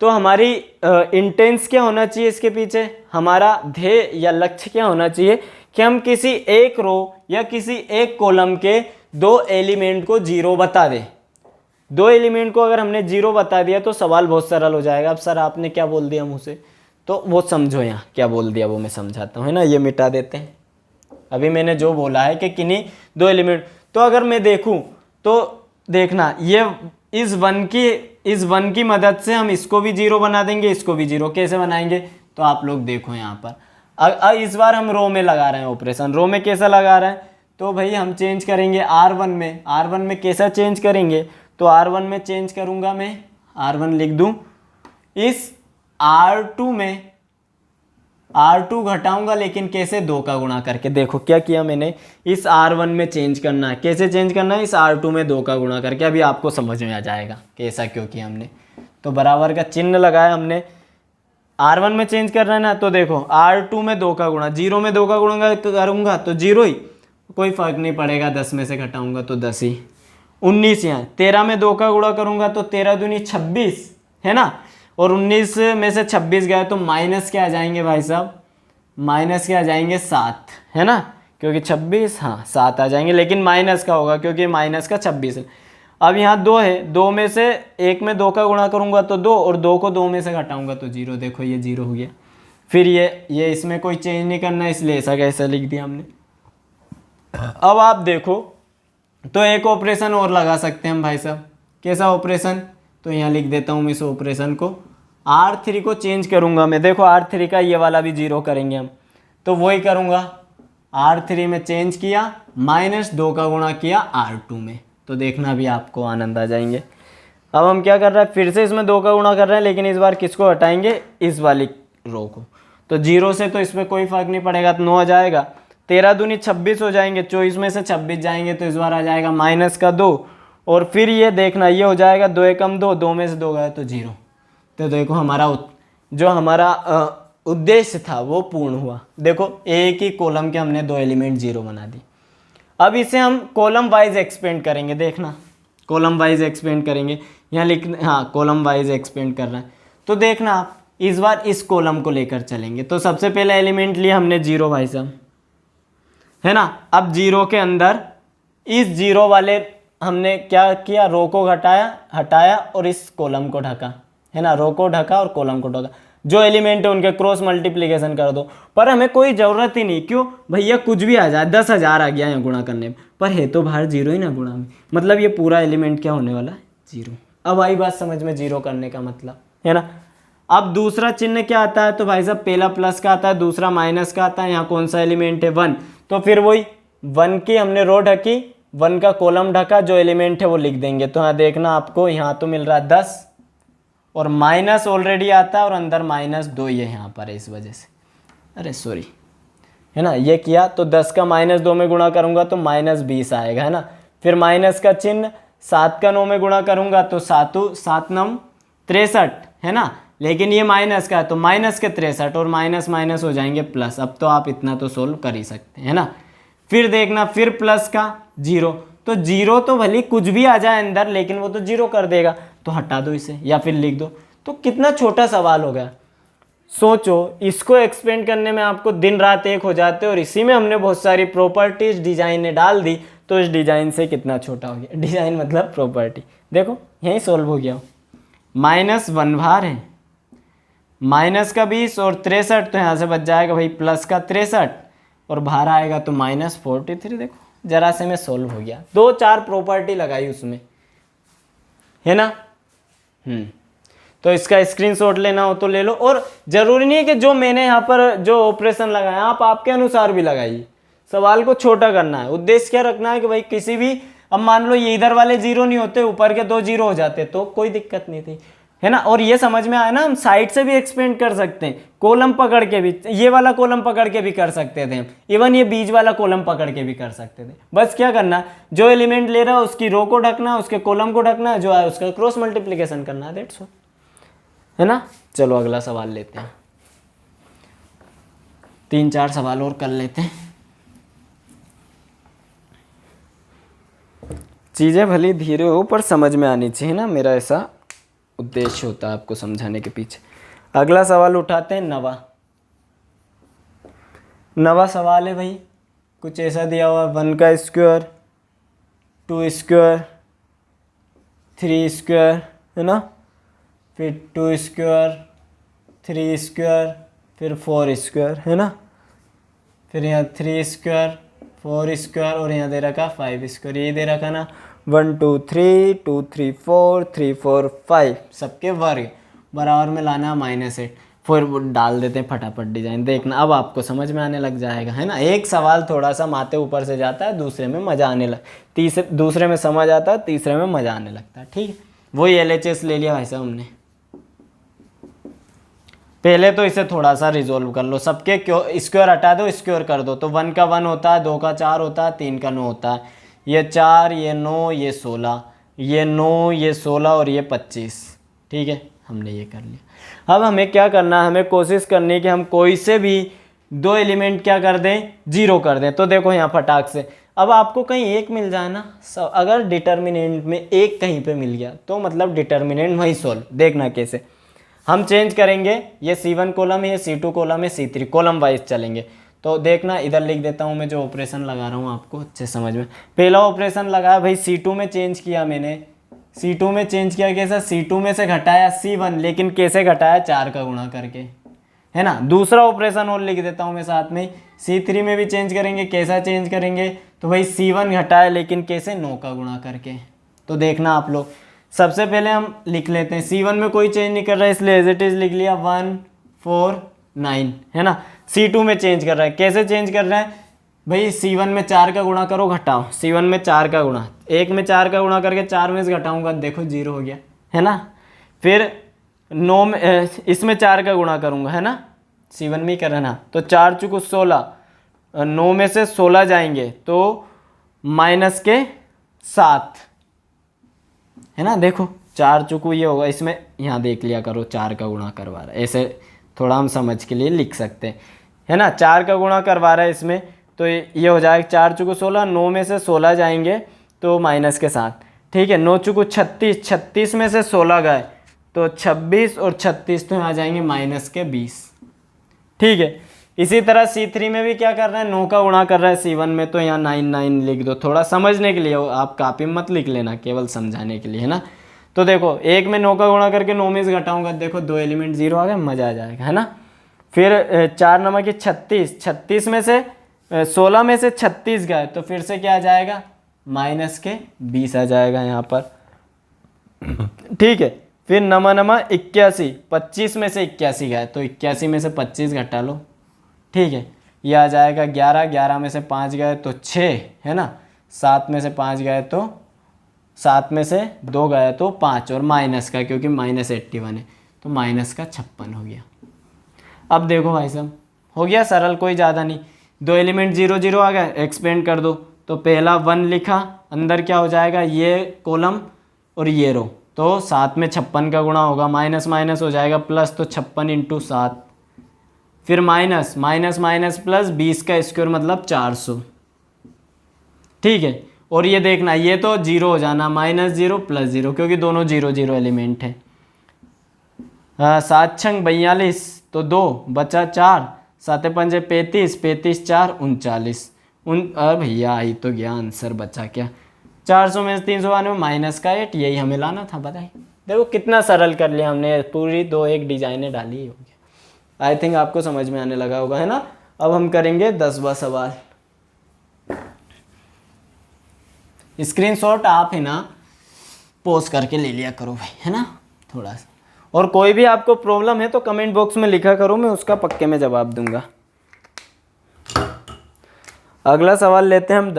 तो हमारी इंटेंस क्या होना चाहिए, इसके पीछे हमारा ध्येय या लक्ष्य क्या होना चाहिए कि हम किसी एक रो या किसी एक कॉलम के 2 एलिमेंट को 0 बता दें। 2 एलिमेंट को अगर हमने 0 बता दिया तो सवाल बहुत सरल हो जाएगा। अब सर आपने क्या बोल दिया मुँह से, तो वो समझो यहाँ क्या बोल दिया वो मैं समझाता हूँ, है ना। ये मिटा देते हैं। अभी मैंने जो बोला है कि किन्हीं 2 एलिमेंट, तो अगर मैं देखूँ तो देखना, ये इस वन की मदद से हम इसको भी 0 बना देंगे, इसको भी 0। कैसे बनाएंगे, तो आप लोग देखो यहाँ पर। इस बार हम रो में लगा रहे हैं ऑपरेशन। रो में कैसा लगा रहे हैं, तो भाई हम चेंज करेंगे R1 में। R1 में कैसा चेंज करेंगे, तो R1 में चेंज करूँगा मैं, R1 लिख दूँ। इस R2 में R2 घटाऊंगा, लेकिन कैसे, 2 का गुणा करके। देखो क्या किया मैंने, इस R1 में चेंज करना है। कैसे चेंज करना है, इस R2 में 2 का गुणा करके। अभी आपको समझ में आ जाएगा कि ऐसा क्यों किया हमने। तो बराबर का चिन्ह लगाया हमने, R1 में चेंज करना है ना। तो देखो R2 में 2 का गुणा, 0 में 2 का गुणा करूँगा तो 0 ही, कोई फर्क नहीं पड़ेगा। 10 में से घटाऊँगा तो 10 ही। 19 यहाँ 13 में 2 का गुणा करूँगा तो 13 दूनी 26, है ना। और 19 में से 26 गए तो माइनस क्या आ जाएंगे भाई साहब, माइनस क्या आ जाएंगे, 7, है ना, क्योंकि 26, हाँ 7 आ जाएंगे, लेकिन माइनस का होगा क्योंकि माइनस का 26 है। अब यहाँ 2 है, 2 में से 1 में 2 का गुणा करूँगा तो 2, और 2 को 2 में से घटाऊँगा तो 0। देखो ये 0 हो गया। फिर ये इसमें कोई चेंज नहीं करना, इसलिए ऐसा कैसा लिख दिया हमने। अब आप देखो तो एक ऑपरेशन और लगा सकते हैं हम भाई साहब। कैसा ऑपरेशन? तो यहाँ लिख देता हूँ मैं इस ऑपरेशन को। R3 को चेंज करूँगा मैं। देखो R3 का ये वाला भी 0 करेंगे हम, तो वही करूँगा। R3 में चेंज किया, -2 का गुणा किया R2 में, तो देखना भी आपको आनंद आ जाएंगे। अब हम क्या कर रहे हैं, फिर से इसमें 2 का गुणा कर रहे हैं, लेकिन इस बार किसको हटाएंगे? इस वाली रो को। तो 0 से तो इसमें कोई फर्क नहीं पड़ेगा, तो 9 आ जाएगा। 13 दूनी 26 हो जाएंगे, 24 में से 26 जाएंगे तो इस बार आ जाएगा -2। और फिर ये देखना, ये हो जाएगा 2 एकम 2, 2 में से 2 गए तो 0। तो देखो हमारा जो हमारा उद्देश्य था वो पूर्ण हुआ। देखो एक ही कॉलम के हमने 2 एलिमेंट 0 बना दी। अब इसे हम कॉलम वाइज एक्सपेंड करेंगे। देखना कॉलम वाइज एक्सपेंड करेंगे, यहाँ लिखना, हाँ कॉलम वाइज एक्सपेंड कर रहे हैं। तो देखना आप इस बार इस कॉलम को लेकर चलेंगे। तो सबसे पहले एलिमेंट लिया हमने 0 भाई साहब, है ना। अब 0 के अंदर इस 0 वाले हमने क्या किया, रो को हटाया और इस कॉलम को ढका, है ना। रो को ढका और कॉलम को ढका। जो एलिमेंट है उनके क्रॉस मल्टीप्लिकेशन कर दो। पर हमें कोई ज़रूरत ही नहीं, क्यों भैया, कुछ भी आ जाए, 10,000 आ गया यहाँ गुणा करने में, पर है तो बाहर 0 ही ना गुणा में। मतलब ये पूरा एलिमेंट क्या होने वाला है? 0। अब आई बात समझ में 0 करने का मतलब, है ना। अब दूसरा चिन्ह क्या आता है? तो भाई साहब पहला प्लस का आता है, दूसरा माइनस का आता है। यहाँ कौन सा एलिमेंट है? 1। तो फिर वही 1 की हमने रो ढकी, 1 का कॉलम ढका, जो एलिमेंट है वो लिख देंगे। तो यहाँ देखना आपको, यहाँ तो मिल रहा है 10 और माइनस ऑलरेडी आता है और अंदर -2 ये यहाँ पर है, इस वजह से, अरे सॉरी, है ना। ये किया तो 10 का -2 में गुणा करूँगा तो -20 आएगा, है ना। फिर माइनस का चिन्ह, 7 का 9 में गुणा करूँगा तो 7 9 63, है ना। लेकिन ये माइनस का है तो माइनस के 63 और माइनस माइनस हो जाएंगे प्लस। अब तो आप इतना तो सोल्व कर ही सकते हैं, है ना। फिर देखना, फिर प्लस का 0, तो 0 तो भले कुछ भी आ जाए अंदर, लेकिन वो तो 0 कर देगा, तो हटा दो इसे या फिर लिख दो। तो कितना छोटा सवाल हो गया। सोचो, इसको एक्सपेंड करने में आपको दिन रात एक हो जाते, और इसी में हमने बहुत सारी प्रॉपर्टीज डिजाइन डाल दी, तो इस डिजाइन से कितना छोटा हो गया। डिजाइन मतलब प्रॉपर्टी। देखो यही सोल्व हो गया। -1 बाहर है, माइनस का 20 और 63, तो यहाँ से बच जाएगा भाई प्लस का 63 और बाहर आएगा तो -43। देखो जरा से में सोल्व हो गया। 2-4 प्रॉपर्टी लगाई उसमें, है ना। तो इसका स्क्रीनशॉट लेना हो तो ले लो। और ज़रूरी नहीं है कि जो मैंने यहाँ पर जो ऑपरेशन लगाया आप आपके अनुसार भी लगाइए। सवाल को छोटा करना है। उद्देश्य क्या रखना है कि भाई किसी भी, अब मान लो ये इधर वाले 0 नहीं होते, ऊपर के 2 0 हो जाते तो कोई दिक्कत नहीं थी, है ना। और ये समझ में आया ना, हम साइड से भी एक्सपेंड कर सकते हैं, कॉलम पकड़ के भी, ये वाला कॉलम पकड़ के भी कर सकते थे, इवन ये बीच वाला कॉलम पकड़ के भी कर सकते थे। बस क्या करना, जो एलिमेंट ले रहा है उसकी रो को ढकना, उसके कॉलम को ढकना, जो है उसका क्रॉस मल्टीप्लिकेशन करना है, दैट्स ऑल, है ना। चलो अगला सवाल लेते हैं। 3-4 सवाल और कर लेते हैं। चीज़ें भली धीरे हो पर समझ में आनी चाहिए ना, मेरा ऐसा उद्देश्य होता है आपको समझाने के पीछे। अगला सवाल उठाते हैं, नवा सवाल है भाई। कुछ ऐसा दिया हुआ, 1 का स्क्वायर, 2 स्क्वायर, 3 स्क्वायर, है ना। फिर 2 स्क्वायर, 3 स्क्वायर, फिर 4 स्क्वायर, है ना। फिर यहाँ 3 स्क्वायर, 4 स्क्वायर और यहाँ दे रखा 5 स्क्वायर। ये दे रखा ना 1 2 3 2 3 4 3 4 5, सबके वर्ग बराबर में लाना -8। फिर डाल देते हैं फटाफट डिजाइन। देखना अब आपको समझ में आने लग जाएगा, है ना। एक सवाल थोड़ा सा माथे ऊपर से जाता है, दूसरे में मज़ा आने दूसरे में समझ आता है, तीसरे में मज़ा आने लगता है। ठीक है, वही LHS ले लिया भाई साहब हमने। पहले तो इसे थोड़ा सा रिजोल्व कर लो, सबके स्क्वायर हटा दो, स्क्वायर कर दो। तो 1 का 1 होता है, 2 का 4 होता है, 3 का 9 होता है, ये 4, ये 9, ये 16, ये 9, ये 16 और ये 25। ठीक है, हमने ये कर लिया। अब हमें क्या करना है, हमें कोशिश करनी है कि हम कोई से भी 2 एलिमेंट क्या कर दें, 0 कर दें। तो देखो यहाँ फटाक से, अब आपको कहीं एक मिल जाए ना, अगर डिटर्मिनेंट में एक कहीं पे मिल गया तो मतलब डिटर्मिनेंट वहीं सोल्व। देखना कैसे हम चेंज करेंगे, ये C1 कॉलम है, ये C2 कॉलम है, C3 कॉलम वाइज चलेंगे। तो देखना इधर लिख देता हूँ मैं जो ऑपरेशन लगा रहा हूँ आपको अच्छे समझ में। पहला ऑपरेशन लगाया भाई C2 में चेंज किया मैंने, C2 में चेंज किया कैसा, C2 में से घटाया C1, लेकिन कैसे घटाया, 4 का गुणा करके, है ना। दूसरा ऑपरेशन और लिख देता हूँ मैं साथ में, C3 में भी चेंज करेंगे, कैसा चेंज करेंगे, तो भाई C1 घटाया लेकिन कैसे, 9 का गुणा करके। तो देखना आप लोग, सबसे पहले हम लिख लेते हैं, C1 में कोई चेंज नहीं कर रहा है इसलिए एज इट इज लिख लिया 1 4 9, है ना। C2 में चेंज कर रहा है, कैसे चेंज कर रहा है भाई, C1 में 4 का गुणा करो घटाओ, C1 में 4 का गुणा, 1 में 4 का गुणा करके 4 में से घटाऊंगा, देखो 0 हो गया, है ना। फिर 9 में इसमें 4 का गुणा करूंगा, है ना, C1 में ही कर रहा ना, तो 4 चुको 16, 9 में से 16 जाएंगे तो माइनस के 7, है ना। देखो 4 चुको ये होगा, इसमें यहाँ देख लिया करो 4 का गुणा करवा रहा है, ऐसे थोड़ा हम समझ के लिए लिख सकते हैं, है ना। 4 का गुणा करवा रहा है इसमें, तो ये हो जाएगा 4 चुको 16, 9 में से 16 जाएंगे तो माइनस के 7, ठीक है। 9 चुको 36, 36 में से 16 गए तो 26 और 36 तो यहाँ जाएंगे माइनस के 20, ठीक है। इसी तरह C3 में भी क्या कर रहा है, 9 का गुणा कर रहा है C1 में, तो यहाँ 9 9 लिख दो, थोड़ा समझने के लिए, आप कॉपी में मत लिख लेना, केवल समझाने के लिए, है ना। तो देखो 1 में 9 का गुणा करके 9 में से घटाऊंगा, देखो 2 एलिमेंट 0 आ गए, मज़ा आ जाएगा, है ना। फिर 4 नंबर की 36, 36 में से 16 में से 36 गए तो फिर से क्या आ जाएगा, माइनस के 20 आ जाएगा यहाँ पर, ठीक है। फिर नंबर 81, 25 में से 81 गए तो 81 में से 25 घटा लो, ठीक है। ये आ जाएगा 11, 11 में से 5 गए तो 6, है ना। 7 में से 5 गए तो 7 में से 2 गए तो 5, और माइनस का क्योंकि माइनस 81 है तो माइनस का 56 हो गया। अब देखो भाई साहब हो गया सरल, कोई ज़्यादा नहीं, 2 एलिमेंट 0 0 आ गए, एक्सपेंड कर दो, तो पहला 1 लिखा, अंदर क्या हो जाएगा, ये कॉलम और ये रो, तो 7 में 56 का गुणा होगा, माइनस माइनस हो जाएगा प्लस, तो 56 इंटू 7, फिर माइनस माइनस माइनस प्लस, 20 का स्क्वायर मतलब 400, ठीक है। और ये देखना, ये तो 0 हो जाना, -0 + 0, क्योंकि दोनों 0 0 एलिमेंट है। 7 छंग 42, तो 2 बचा 4, 7 पंजे 35, 35 4 39, भैया आई तो गया आंसर, बचा क्या, 400 में से 392 माइनस का 8, यही हमें लाना था, बताइए। देखो कितना सरल कर लिया हमने, पूरी 2 1 डिजाइनें डाली, हो गया। आई थिंक आपको समझ में आने लगा होगा, है ना। अब हम करेंगे 10वां सवाल। स्क्रीनशॉट आप है ना पोस्ट करके ले लिया करो भाई, है ना, थोड़ा सा। और कोई भी आपको प्रॉब्लम है तो कमेंट बॉक्स में लिखा करो, मैं उसका पक्के में जवाब दूंगा। अगला सवाल लेते हैं हम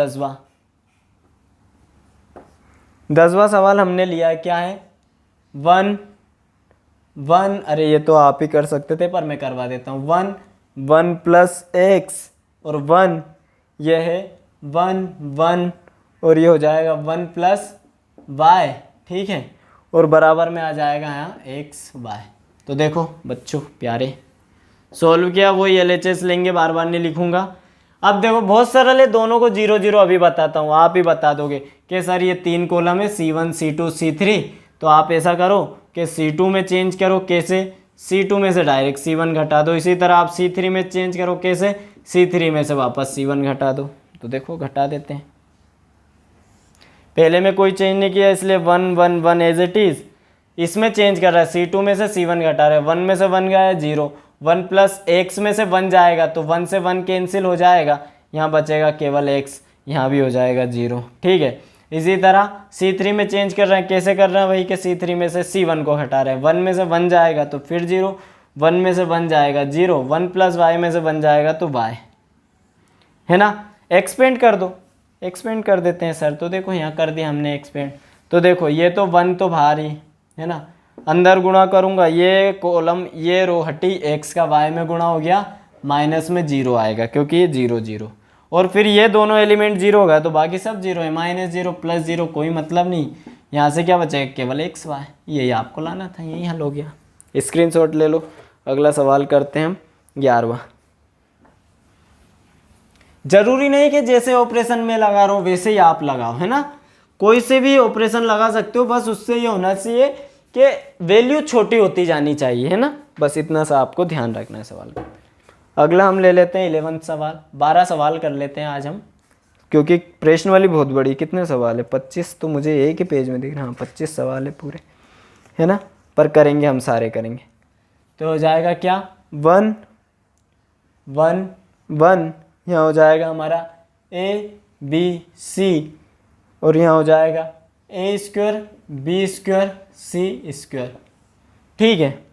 10वां सवाल हमने लिया है, क्या है, 1 1, अरे ये तो आप ही कर सकते थे पर मैं करवा देता हूँ, 1 1 + x और 1, ये है 1 1 और ये हो जाएगा 1 + y, ठीक है, और बराबर में आ जाएगा यहाँ x y। तो देखो बच्चों प्यारे, सॉल्व किया, वही LHS लेंगे, बार बार नहीं लिखूंगा। अब देखो बहुत सरल है, दोनों को 0 0 अभी बताता हूँ, आप ही बता दोगे कि सर ये 3 कॉलम है, C1 C2 C3, तो आप ऐसा करो कि C2 में चेंज करो, कैसे, C2 में से डायरेक्ट C1 घटा दो। इसी तरह आप C3 में चेंज करो, कैसे, C3 में से वापस C1 घटा दो। तो देखो घटा देते हैं, पहले में कोई चेंज नहीं किया इसलिए 1 1 1 एज इट इज, इसमें चेंज कर रहा है, C2 में से C1 घटा रहा है, 1 में से 1 गया है 0, 1 + x में से 1 जाएगा तो 1 से 1 कैंसिल हो जाएगा, यहाँ बचेगा केवल x, यहाँ भी हो जाएगा 0, ठीक है। इसी तरह C3 में चेंज कर रहे हैं, कैसे कर रहे हैं, वही कि C3 में से C1 को हटा रहे हैं, 1 में से 1 जाएगा तो फिर 0, 1 में से 1 जाएगा 0, 1 + y में से 1 जाएगा तो y, है ना। एक्सपेंड कर दो, एक्सपेंड कर देते हैं सर, तो देखो यहाँ कर दिया हमने एक्सपेंड, तो देखो ये तो 1 तो बाहर ही है ना, अंदर गुणा करूँगा, ये कॉलम ये रो हटी, x का y में गुणा हो गया, माइनस में 0 आएगा क्योंकि ये 0 0, और फिर ये दोनों एलिमेंट 0 होगा तो बाकी सब 0 है, -0 + 0 कोई मतलब नहीं, यहाँ से क्या बचेगा, केवल x y, यही आपको लाना था, यही हल हो गया। स्क्रीनशॉट ले लो। अगला सवाल करते हैं हम 11वां। जरूरी नहीं कि जैसे ऑपरेशन में लगा रहा हूँ वैसे ही आप लगाओ, है ना, कोई से भी ऑपरेशन लगा सकते हो, बस उससे ये होना चाहिए कि वैल्यू छोटी होती जानी चाहिए, है ना, बस इतना सा आपको ध्यान रखना है सवाल का। अगला हम ले लेते हैं 11 सवाल। 12 सवाल कर लेते हैं आज हम, क्योंकि प्रश्न वाली बहुत बड़ी। कितने सवाल है? 25 तो मुझे एक ही पेज में दिख रहा है। हाँ 25 सवाल है पूरे, है ना, पर करेंगे हम सारे करेंगे। तो हो जाएगा क्या 1 1 1, यहाँ हो जाएगा हमारा ABC और यहाँ हो जाएगा A² B² C²। ठीक है,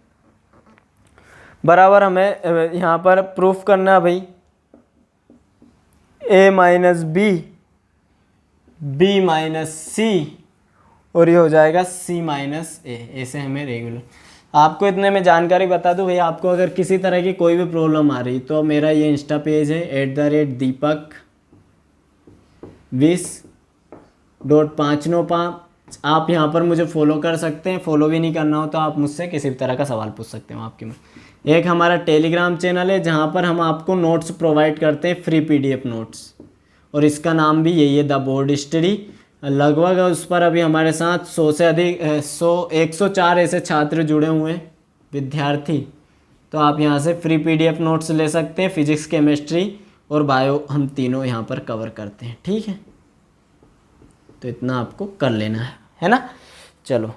बराबर हमें यहाँ पर प्रूफ करना है भाई A minus B B minus C और ये हो जाएगा C माइनस A। ऐसे हमें रेगुलर। आपको इतने में जानकारी बता दूं भाई, आपको अगर किसी तरह की कोई भी प्रॉब्लम आ रही तो मेरा ये इंस्टा पेज है @deepak20.595। आप यहाँ पर मुझे फॉलो कर सकते हैं। फॉलो भी नहीं करना हो तो आप मुझसे किसी भी तरह का सवाल पूछ सकते हो आपके में। एक हमारा टेलीग्राम चैनल है जहाँ पर हम आपको नोट्स प्रोवाइड करते हैं, फ्री PDF नोट्स, और इसका नाम भी यही है द बोर्ड स्टडी। लगभग उस पर अभी हमारे साथ 100 से अधिक 104 ऐसे छात्र जुड़े हुए हैं, विद्यार्थी। तो आप यहाँ से फ्री PDF नोट्स ले सकते हैं। फिजिक्स, केमिस्ट्री और बायो हम तीनों यहाँ पर कवर करते हैं। ठीक है, तो इतना आपको कर लेना है ना। चलो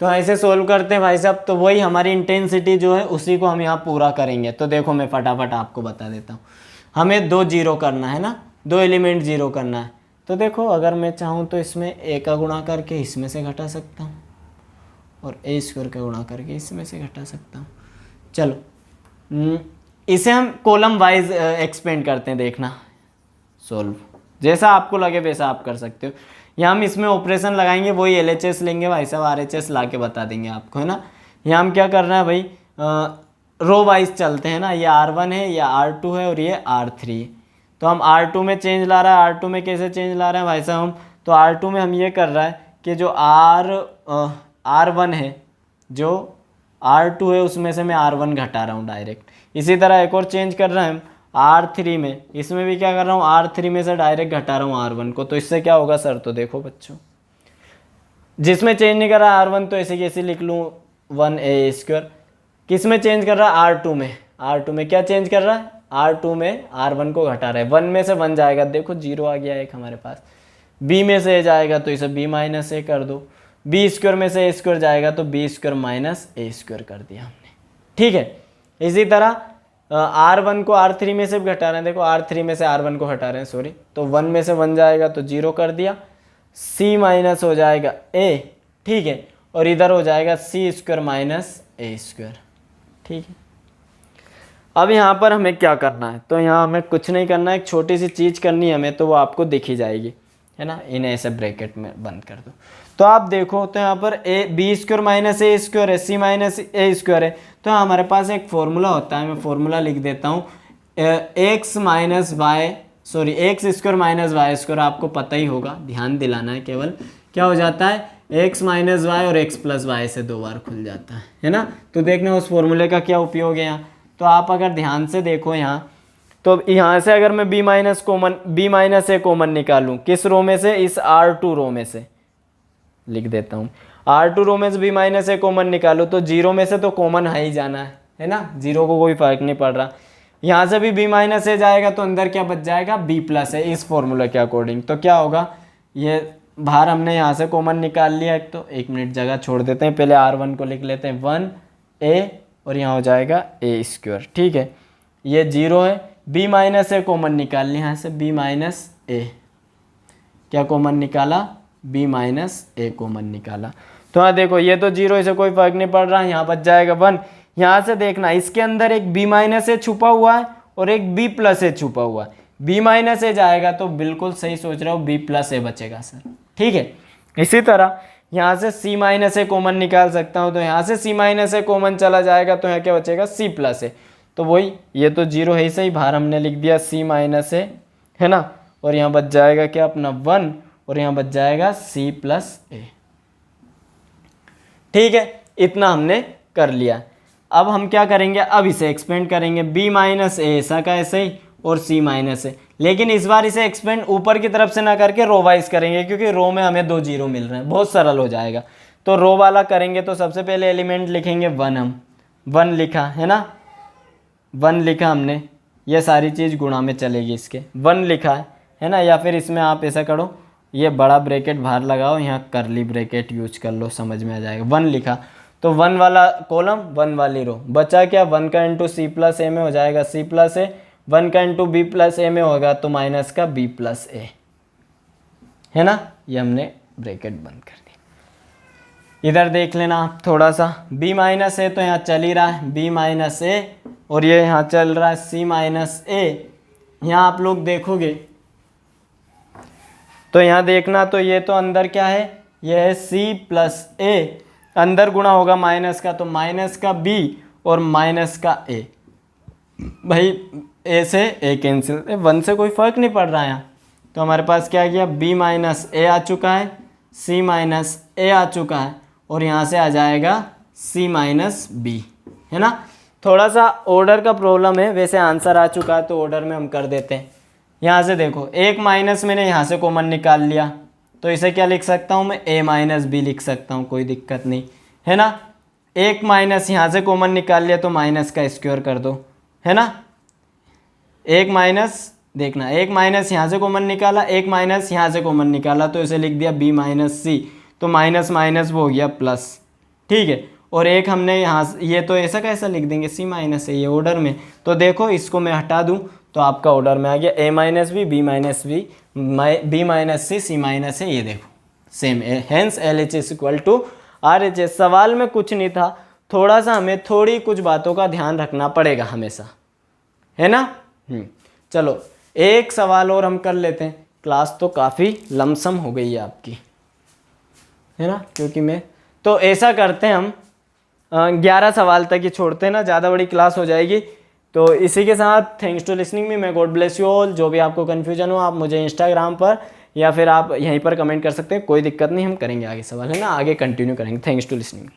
तो ऐसे सोल्व करते हैं भाई साहब। तो वही हमारी इंटेंसिटी जो है उसी को हम यहाँ पूरा करेंगे। तो देखो मैं फटाफट आपको बता देता हूँ। हमें 2 जीरो करना है ना, 2 एलिमेंट जीरो करना है। तो देखो अगर मैं चाहूँ तो इसमें A का गुणा करके इसमें से घटा सकता हूँ और A² का गुणा करके इसमें से घटा सकता हूँ। चलो इसे हम कॉलम वाइज एक्सपेंड करते हैं। देखना सोल्व जैसा आपको लगे वैसा आप कर सकते हो। यहाँ हम इसमें ऑपरेशन लगाएंगे, वही LHS लेंगे भाई साहब, RHS ला के बता देंगे आपको, है ना। यहाँ हम क्या करना है भाई, रो वाइज चलते हैं ना। ये R1 है, ये R2 है और ये R3 है। तो हम R2 में चेंज ला रहा है। R2 में कैसे चेंज ला रहे हैं भाई साहब हम, तो R2 में हम ये कर रहा है कि जो R1 है, जो R2 है उसमें से मैं R1 घटा रहा हूँ डायरेक्ट। इसी तरह एक और चेंज कर रहे हैं हम R3 में, इसमें भी क्या कर रहा हूँ, R3 में से डायरेक्ट घटा रहा हूँ R1 को। तो इससे क्या होगा सर, तो देखो बच्चों, जिसमें चेंज नहीं कर रहा R1 तो ऐसे कैसे लिख लूँ 1A²। किस में चेंज कर रहा है, R2 में। R2 में क्या चेंज कर रहा है, R2 में R1 को घटा रहा है। 1 में से 1 जाएगा, देखो 0 आ गया एक हमारे पास। B में से A जाएगा तो इसे B माइनस A कर दो। B² में से A² जाएगा तो B² माइनस A² कर दिया हमने। ठीक है, इसी तरह R1 को R3 में से भी घटा रहे हैं। देखो R3 में से R1 को हटा रहे हैं, सॉरी, तो 1 में से 1 जाएगा तो 0 कर दिया। C माइनस हो जाएगा A, ठीक है, और इधर हो जाएगा C² माइनस A²। ठीक है, अब यहाँ पर हमें क्या करना है, तो यहाँ हमें कुछ नहीं करना है, एक छोटी सी चीज़ करनी है हमें, तो वो आपको दिख ही जाएगी, है ना। इन्हें ऐसे ब्रैकेट में बंद कर दो। तो आप देखो तो यहाँ पर B² माइनस A² है, C माइनस A² है। तो हमारे पास एक फॉर्मूला होता है, मैं फॉर्मूला लिख देता हूँ, x minus y, sorry x² minus y², आपको पता ही होगा, ध्यान दिलाना है केवल। क्या हो जाता है, x माइनस वाई और x प्लस वाई से 2 बार खुल जाता है ना। तो देखना उस फॉर्मूले का क्या उपयोग है यहाँ। तो आप अगर ध्यान से देखो यहाँ, तो यहाँ से अगर मैं B माइनस A कॉमन निकालूँ, किस रो में से, इस R2 रो में से, लिख देता हूँ R2 रो में से B माइनस A कॉमन निकालो तो 0 में से तो कॉमन है ही जाना है ना, 0 को कोई फर्क नहीं पड़ रहा। यहाँ से भी B माइनस A जाएगा तो अंदर क्या बच जाएगा, B प्लस A, इस फॉर्मूला के अकॉर्डिंग। तो क्या होगा, ये बाहर हमने यहाँ से कॉमन निकाल लिया एक, तो 1 मिनट जगह छोड़ देते हैं, पहले R1 को लिख लेते हैं 1A और यहाँ हो जाएगा A²। ठीक है, ये 0 है, B माइनस A कॉमन निकाल लिया, यहाँ से B माइनस A, क्या कॉमन निकाला, B माइनस A कॉमन निकाला। तो हाँ देखो ये तो 0, इसे कोई फर्क नहीं पड़ रहा, यहाँ बच जाएगा 1। यहाँ से देखना इसके अंदर एक B माइनस A छुपा हुआ है और एक B प्लस A छुपा हुआ है। B माइनस A जाएगा तो बिल्कुल सही सोच रहा हूँ, B प्लस A बचेगा सर। ठीक है, इसी तरह यहाँ से C माइनस A कॉमन निकाल सकता हूँ, तो यहाँ से C माइनस A कॉमन चला जाएगा तो यहाँ क्या बचेगा, C प्लस A। तो वही, ये तो 0 है ही सही, बाहर हमने लिख दिया C माइनस A, है ना, और यहाँ बच जाएगा क्या अपना 1 और यहाँ बच जाएगा C प्लस A। ठीक है, इतना हमने कर लिया। अब हम क्या करेंगे, अब इसे एक्सपेंड करेंगे, B माइनस A ऐसा का ऐसे ही और C माइनस A, लेकिन इस बार इसे एक्सपेंड ऊपर की तरफ से ना करके रो वाइज करेंगे, क्योंकि रो में हमें 2 0 मिल रहे हैं, बहुत सरल हो जाएगा। तो रो वाला करेंगे तो सबसे पहले एलिमेंट लिखेंगे 1, हम 1 लिखा है ना, 1 लिखा हमने, ये सारी चीज़ गुणा में चलेगी इसके, 1 लिखा है ना। या फिर इसमें आप ऐसा करो, ये बड़ा ब्रैकेट बाहर लगाओ, यहाँ करली ब्रैकेट यूज कर लो, समझ में आ जाएगा। 1 लिखा तो 1 वाला कॉलम 1 वाली रो, बचा क्या 1 का इंटू सी प्लस ए में हो जाएगा सी प्लस ए, 1 का इंटू बी प्लस ए में होगा तो माइनस का बी प्लस ए, है ना। ये हमने ब्रैकेट बंद कर दी। इधर देख लेना आप थोड़ा सा, b माइनस ए तो यहाँ चल ही रहा है b माइनस ए, और ये यहाँ चल रहा है c माइनस ए। यहाँ आप लोग देखोगे तो यहाँ देखना, तो ये तो अंदर क्या है, ये है c प्लस ए, अंदर गुणा होगा माइनस का, तो माइनस का b और माइनस का a, भाई a से a कैंसिल, 1 से कोई फर्क नहीं पड़ रहा है यहाँ। तो हमारे पास क्या गया, b माइनस ए आ चुका है, c माइनस ए आ चुका है, और यहाँ से आ जाएगा c माइनस बी, है ना। थोड़ा सा ऑर्डर का प्रॉब्लम है, वैसे आंसर आ चुका है तो ऑर्डर में हम कर देते हैं। यहाँ से देखो, एक माइनस मैंने यहाँ से कॉमन निकाल लिया, तो इसे क्या लिख सकता हूँ मैं, a माइनस बी लिख सकता हूँ, कोई दिक्कत नहीं, है ना। एक माइनस यहाँ से कॉमन निकाल लिया तो माइनस का स्क्वायर कर दो, है ना। एक माइनस देखना, एक माइनस यहाँ से कॉमन निकाला, एक माइनस यहाँ से कॉमन निकाला, तो इसे लिख दिया b माइनस सी, तो माइनस माइनस वो हो गया प्लस, ठीक है। और एक हमने यहाँ, ये तो ऐसा कैसा लिख देंगे c माइनस है, ये ऑर्डर में, तो देखो इसको मैं हटा दूँ तो आपका ऑर्डर में आ गया a minus B, b minus B, b minus C, c minus है, ये देखो सेम है। Hence LHS is equal to RHS। सवाल में कुछ नहीं था, थोड़ा सा हमें थोड़ी कुछ बातों का ध्यान रखना पड़ेगा हमेशा, है ना। चलो एक सवाल और हम कर लेते हैं, क्लास तो काफ़ी लमसम हो गई है आपकी, है ना, क्योंकि मैं तो ऐसा करते हैं हम 11 सवाल तक ही छोड़ते हैं ना, ज़्यादा बड़ी क्लास हो जाएगी। तो इसी के साथ थैंक्स टू लिसनिंग मी, मैं गॉड ब्लेस यू ऑल। जो भी आपको कन्फ्यूजन हो आप मुझे इंस्टाग्राम पर या फिर आप यहीं पर कमेंट कर सकते हैं, कोई दिक्कत नहीं, हम करेंगे आगे सवाल, है ना, आगे कंटिन्यू करेंगे। Thanks to listening.